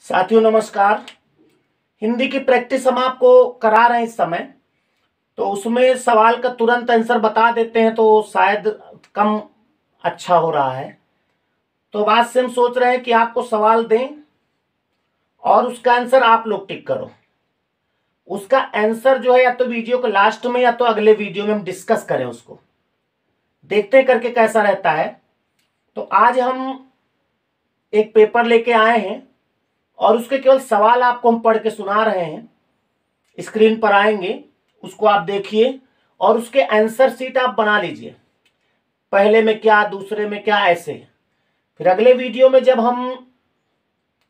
साथियों नमस्कार। हिंदी की प्रैक्टिस हम आपको करा रहे हैं इस समय, तो उसमें सवाल का तुरंत आंसर बता देते हैं तो शायद कम अच्छा हो रहा है। तो आज से हम सोच रहे हैं कि आपको सवाल दें और उसका आंसर आप लोग टिक करो। उसका आंसर जो है या तो वीडियो के लास्ट में या तो अगले वीडियो में हम डिस्कस करें, उसको देखते हैं करके कैसा रहता है। तो आज हम एक पेपर लेके आए हैं और उसके केवल सवाल आपको हम पढ़ के सुना रहे हैं। स्क्रीन पर आएंगे, उसको आप देखिए और उसके आंसर शीट आप बना लीजिए, पहले में क्या दूसरे में क्या, ऐसे। फिर अगले वीडियो में जब हम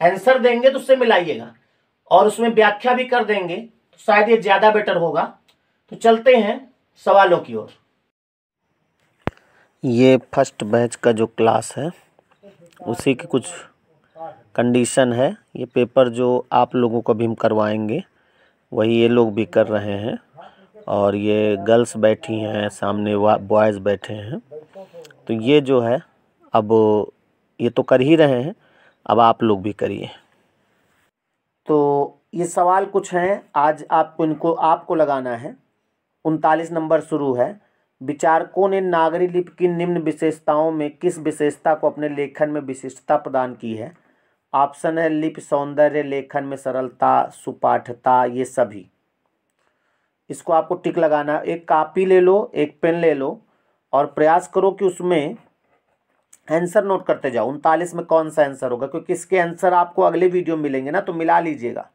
आंसर देंगे तो उससे मिलाइएगा और उसमें व्याख्या भी कर देंगे, तो शायद ये ज्यादा बेटर होगा। तो चलते हैं सवालों की ओर। ये फर्स्ट बैच का जो क्लास है उसी की कुछ कंडीशन है। ये पेपर जो आप लोगों को भी हम करवाएंगे वही ये लोग भी कर रहे हैं, और ये गर्ल्स बैठी हैं सामने, बॉयज़ बैठे हैं। तो ये जो है अब ये तो कर ही रहे हैं, अब आप लोग भी करिए। तो ये सवाल कुछ हैं, आज आपको लगाना है। 39 नंबर शुरू है। विचारकों ने नागरी लिपि की निम्न विशेषताओं में किस विशेषता को अपने लेखन में विशिष्टता प्रदान की है? ऑप्शन है लिपि सौंदर्य, लेखन में सरलता, सुपाठता, ये सभी। इसको आपको टिक लगाना। एक कॉपी ले लो, एक पेन ले लो और प्रयास करो कि उसमें आंसर नोट करते जाओ। 39 में कौन सा आंसर होगा, क्योंकि इसके आंसर आपको अगले वीडियो में मिलेंगे ना, तो मिला लीजिएगा।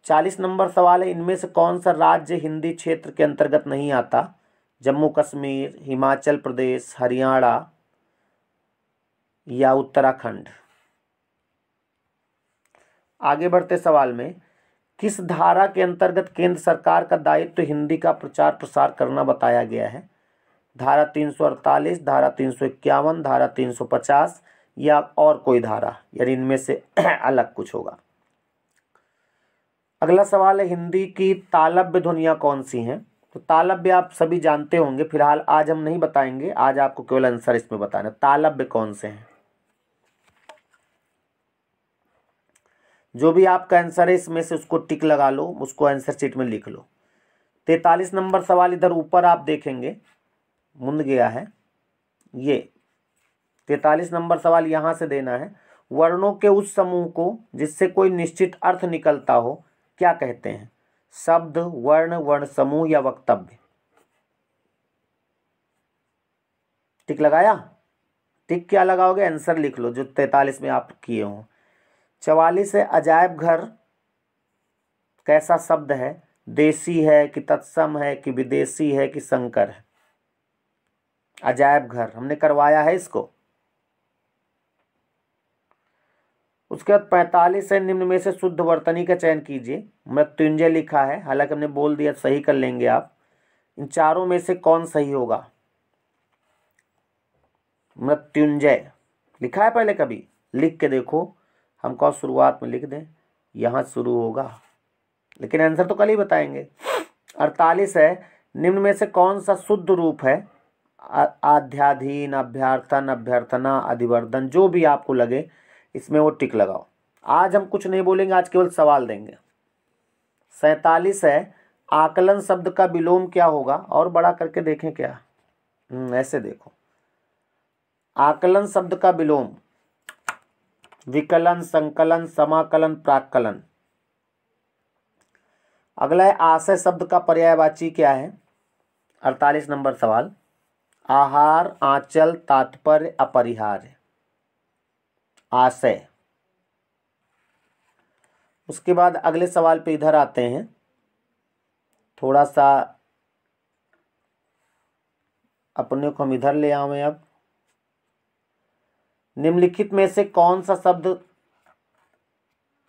40 नंबर सवाल है, इनमें से कौन सा राज्य हिंदी क्षेत्र के अंतर्गत नहीं आता? जम्मू कश्मीर, हिमाचल प्रदेश, हरियाणा या उत्तराखंड। आगे बढ़ते सवाल में, किस धारा के अंतर्गत केंद्र सरकार का दायित्व हिंदी का प्रचार प्रसार करना बताया गया है? धारा 348, धारा 351, धारा 350 या और कोई धारा, यानी इनमें से अलग कुछ होगा। अगला सवाल है, हिंदी की तालव्य ध्वनियाँ कौन सी हैं? तो तालव्य आप सभी जानते होंगे, फिलहाल आज हम नहीं बताएंगे, आज आपको केवल आंसर इसमें बताना है तालव्य कौन से हैं। जो भी आपका आंसर है इसमें से उसको टिक लगा लो, उसको आंसर शीट में लिख लो। 43 नंबर सवाल इधर ऊपर आप देखेंगे, मुंद गया है ये। 43 नंबर सवाल यहाँ से देना है, वर्णों के उस समूह को जिससे कोई निश्चित अर्थ निकलता हो क्या कहते हैं? शब्द, वर्ण, वर्ण समूह या वक्तव्य? टिक लगाया? टिक क्या लगाओगे, आंसर लिख लो जो 43 में आप किए हो। 44 है, अजायब घर कैसा शब्द है? देसी है कि तत्सम है कि विदेशी है कि संकर है? अजायब घर हमने करवाया है इसको। उसके बाद 45 है, निम्न में से शुद्ध वर्तनी का चयन कीजिए। मृत्युंजय लिखा है, हालांकि हमने बोल दिया सही कर लेंगे आप। इन चारों में से कौन सही होगा? मृत्युंजय लिखा है पहले, कभी लिख के देखो, हम कहो शुरुआत में लिख दें, यहाँ शुरू होगा, लेकिन आंसर तो कल ही बताएंगे। 48 है, निम्न में से कौन सा शुद्ध रूप है? आध्याधीन, अभ्यर्थन, अभ्यर्थना, अधिवर्धन, जो भी आपको लगे इसमें वो टिक लगाओ। आज हम कुछ नहीं बोलेंगे, आज केवल सवाल देंगे। 47 है, आकलन शब्द का विलोम क्या होगा? और बड़ा करके देखें क्या, ऐसे देखो, आकलन शब्द का विलोम विकलन, संकलन, समाकलन, प्राक्कलन। अगला है, आशय शब्द का पर्यायवाची क्या है? 48 नंबर सवाल, आहार, आंचल, तात्पर्य, अपरिहार्य, आशय। उसके बाद अगले सवाल पे इधर आते हैं, थोड़ा सा अपने को हम इधर ले आवे। अब निम्नलिखित में से कौन सा शब्द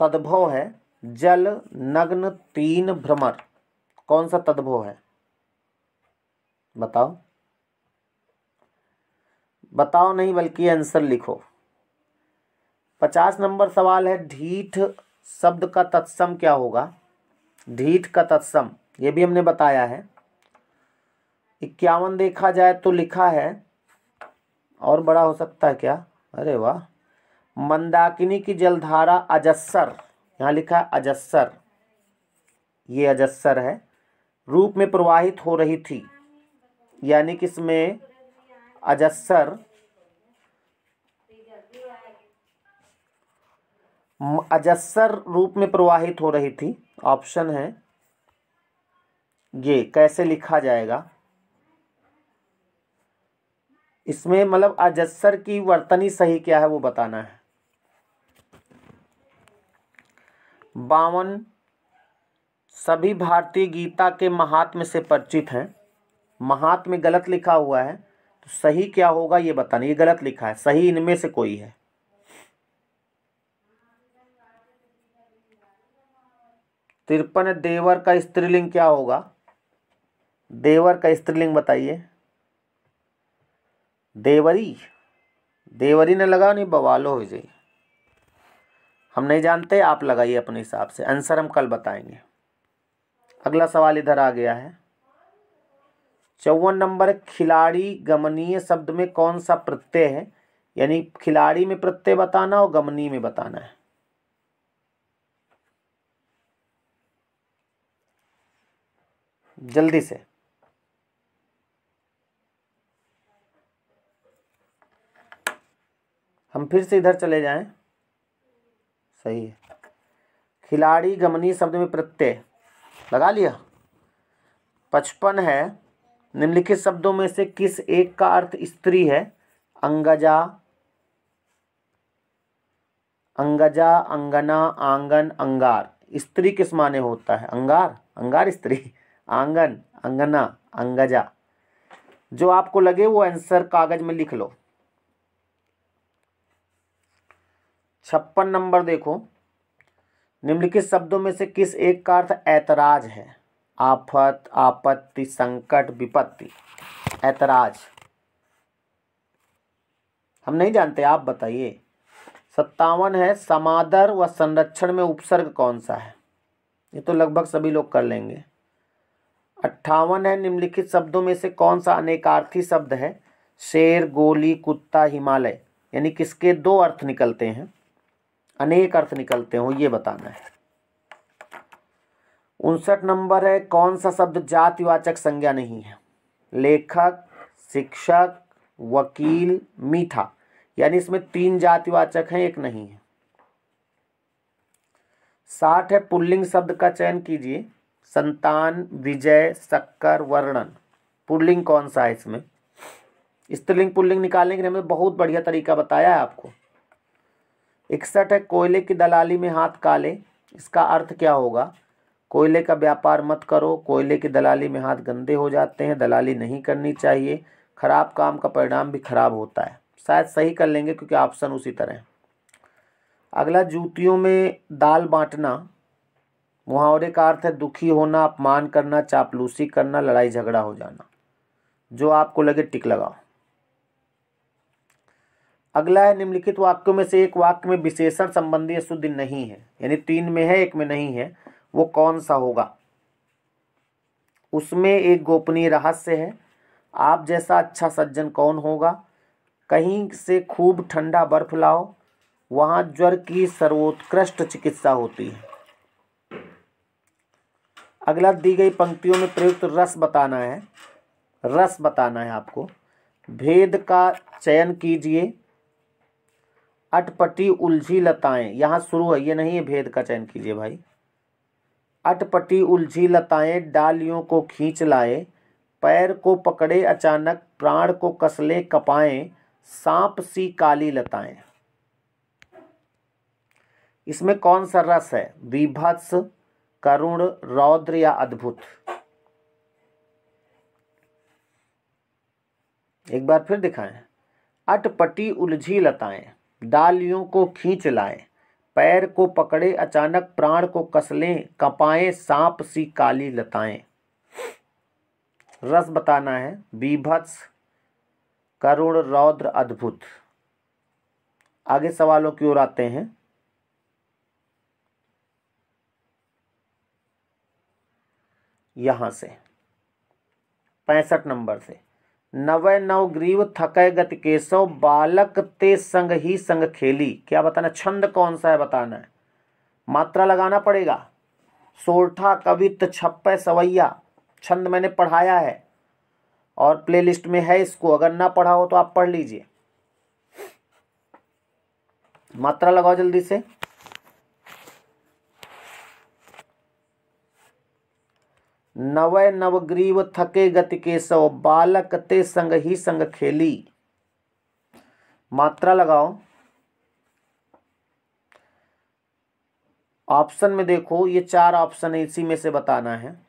तद्भव है? जल, नग्न, तीन, भ्रमर, कौन सा तद्भव है? बताओ, बताओ नहीं बल्कि आंसर लिखो। 50 नंबर सवाल है, ढीठ शब्द का तत्सम क्या होगा? ढीठ का तत्सम ये भी हमने बताया है। 51 देखा जाए तो लिखा है, और बड़ा हो सकता है क्या? अरे वाह, मंदाकिनी की जलधारा अजस्सर, यहाँ लिखा है अजस्सर, ये अजस्सर है, रूप में प्रवाहित हो रही थी। यानी कि इसमें अजस्सर अजस्सर रूप में प्रवाहित हो रही थी। ऑप्शन है ये। कैसे लिखा जाएगा इसमें, मतलब अजस्सर की वर्तनी सही क्या है वो बताना है। 52 सभी भारतीय गीता के महात्म्य से परिचित हैं। महात्म्य गलत लिखा हुआ है, तो सही क्या होगा ये बताना। ये गलत लिखा है, सही इनमें से कोई है। 53 देवर का स्त्रीलिंग क्या होगा? देवर का स्त्रीलिंग बताइए। देवरी, देवरी ने लगाओ, नहीं बवालो हो जाए। हम नहीं जानते, आप लगाइए अपने हिसाब से। आंसर हम कल बताएंगे। अगला सवाल इधर आ गया है 54 नंबर। खिलाड़ी गमनीय शब्द में कौन सा प्रत्यय है? यानी खिलाड़ी में प्रत्यय बताना और गमनीय में बताना है। जल्दी से। हम फिर से इधर चले जाएं। सही है, खिलाड़ी गमनीय शब्द में प्रत्यय लगा लिया। 55 है, निम्नलिखित शब्दों में से किस एक का अर्थ स्त्री है? अंगजा, अंगजा, अंगना, आंगन, अंगार। स्त्री किस माने होता है? अंगार, अंगार स्त्री, आंगन, अंगना, अंगजा। जो आपको लगे वो आंसर कागज में लिख लो। 56 नंबर देखो, निम्नलिखित शब्दों में से किस एक का अर्थ ऐतराज है? आफत, आपत्ति, संकट, विपत्ति। ऐतराज हम नहीं जानते, आप बताइए। 57 है, समादर व संरक्षण में उपसर्ग कौन सा है? ये तो लगभग सभी लोग कर लेंगे। 58 है, निम्नलिखित शब्दों में से कौन सा अनेकार्थी शब्द है? शेर, गोली, कुत्ता, हिमालय। यानी किसके दो अर्थ निकलते हैं, अनेक अर्थ निकलते हो, ये बताना है। 59 नंबर है, कौन सा शब्द जातिवाचक संज्ञा नहीं है? लेखक, शिक्षक, वकील, मीठा। यानी इसमें 3 जातिवाचक हैं, एक नहीं है। 60 है, पुल्लिंग शब्द का चयन कीजिए। संतान, विजय, शक्कर, वर्णन। पुल्लिंग कौन सा है इसमें? स्त्रीलिंग पुल्लिंग निकालने के लिए हमने बहुत बढ़िया तरीका बताया है आपको। 61 है, कोयले की दलाली में हाथ काले। इसका अर्थ क्या होगा? कोयले का व्यापार मत करो, कोयले की दलाली में हाथ गंदे हो जाते हैं, दलाली नहीं करनी चाहिए, खराब काम का परिणाम भी खराब होता है। शायद सही कर लेंगे क्योंकि ऑप्शन उसी तरह है। अगला, जूतियों में दाल बांटना। मुहावरे का अर्थ है दुखी होना, अपमान करना, चापलूसी करना, लड़ाई झगड़ा हो जाना। जो आपको लगे टिक लगाओ। अगला है, निम्नलिखित वाक्यों में से एक वाक्य में विशेषण संबंधी अशुद्धि नहीं है। यानी 3 में है, 1 में नहीं है, वो कौन सा होगा? उसमें एक गोपनीय रहस्य है। आप जैसा अच्छा सज्जन कौन होगा? कहीं से खूब ठंडा बर्फ लाओ, वहां ज्वर की सर्वोत्कृष्ट चिकित्सा होती है। अगला, दी गई पंक्तियों में प्रयुक्त रस बताना है। रस बताना है आपको। भेद का चयन कीजिए। अटपटी उलझी लताएं, यहाँ शुरू है, ये नहीं है भेद का चयन कीजिए भाई। अटपटी उलझी लताएं डालियों को खींच लाए, पैर को पकड़े अचानक प्राण को कसले कपाएं, सांप सी काली लताएं। इसमें कौन सा रस है? विभत्स, करुण, रौद्र या अद्भुत? एक बार फिर दिखाएं। अटपटी उलझी लताएं डालियों को खींच लाए, पैर को पकड़े अचानक प्राण को कसलें कपाएं, सांप सी काली लताएं। रस बताना है। बीभत्स, करुण, रौद्र, अद्भुत। आगे सवालों की ओर आते हैं। यहां से 65 नंबर से, नवै नव ग्रीव थकै गति केशव, बालक ते संग ही संग खेली। क्या बताना, छंद कौन सा है बताना है, मात्रा लगाना पड़ेगा। सोरठा कवित छप्पे सवैया, छंद मैंने पढ़ाया है और प्लेलिस्ट में है इसको, अगर ना पढ़ा हो तो आप पढ़ लीजिए। मात्रा लगाओ जल्दी से। नवै नवग्रीव थके गति केशव, बालक ते संग ही संग खेली। मात्रा लगाओ। ऑप्शन में देखो, ये 4 ऑप्शन है, इसी में से बताना है।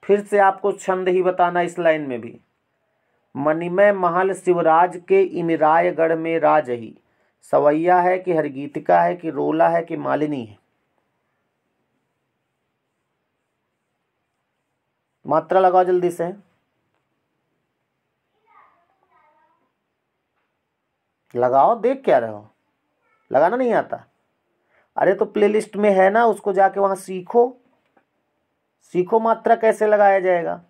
फिर से आपको छंद ही बताना इस लाइन में भी। मणिमय महल शिवराज के, इमिरायगढ़ में राज ही। सवैया है कि हरगीतिका है कि रोला है कि मालिनी है। मात्रा लगाओ जल्दी से। लगाओ, देख क्या रहे हो, लगाना नहीं आता? अरे तो प्लेलिस्ट में है ना, उसको जाके वहां सीखो, सीखो मात्रा कैसे लगाया जाएगा।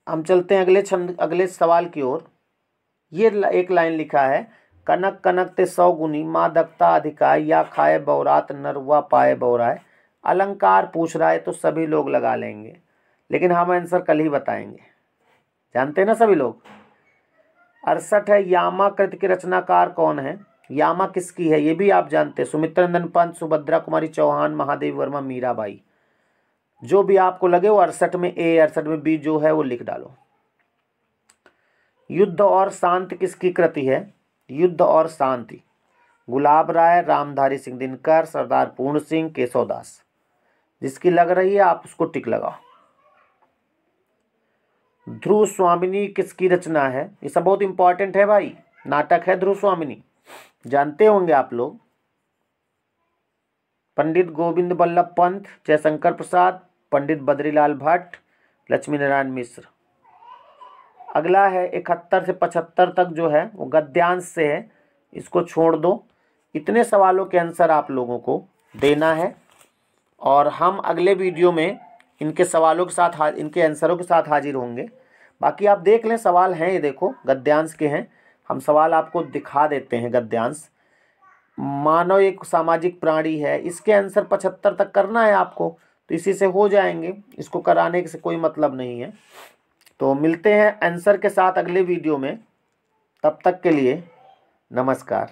हम चलते हैं अगले छंद, अगले सवाल की ओर। ये एक लाइन लिखा है, कनक कनक ते 100 गुनी, माँ दक्ता अधिकाय, या खाए बौरात नरवा पाए बौराए। अलंकार पूछ रहा है तो सभी लोग लगा लेंगे, लेकिन हम आंसर कल ही बताएंगे। जानते हैं ना सभी लोग। 68 है, यामा कृत के रचनाकार कौन है? यामा किसकी है ये भी आप जानते हैं। सुमित्रा नंदन पंत, सुभद्रा कुमारी चौहान, महादेवी वर्मा, मीराबाई। जो भी आपको लगे वो 68 में ए, 68 में बी जो है वो लिख डालो। युद्ध और शांति किसकी कृति है? युद्ध और शांति, गुलाब राय, रामधारी सिंह दिनकर, सरदार पूर्ण सिंह, केशव दास। जिसकी लग रही है आप उसको टिक लगाओ। ध्रुव स्वामिनी किसकी रचना है? ये सब बहुत इंपॉर्टेंट है भाई, नाटक है ध्रुव स्वामिनी, जानते होंगे आप लोग। पंडित गोविंद बल्लभ पंत, जयशंकर प्रसाद, पंडित बद्रीलाल भट्ट, लक्ष्मी नारायण मिश्र। अगला है 71 से 75 तक जो है वो गद्यांश से है, इसको छोड़ दो। इतने सवालों के आंसर आप लोगों को देना है और हम अगले वीडियो में इनके सवालों के साथ, इनके आंसरों के साथ हाजिर होंगे। बाकी आप देख लें, सवाल हैं ये देखो, गद्यांश के हैं। हम सवाल आपको दिखा देते हैं। गद्यांश, मानव एक सामाजिक प्राणी है, इसके आंसर 75 तक करना है आपको, तो इसी से हो जाएंगे, इसको कराने से कोई मतलब नहीं है। तो मिलते हैं आंसर के साथ अगले वीडियो में, तब तक के लिए नमस्कार।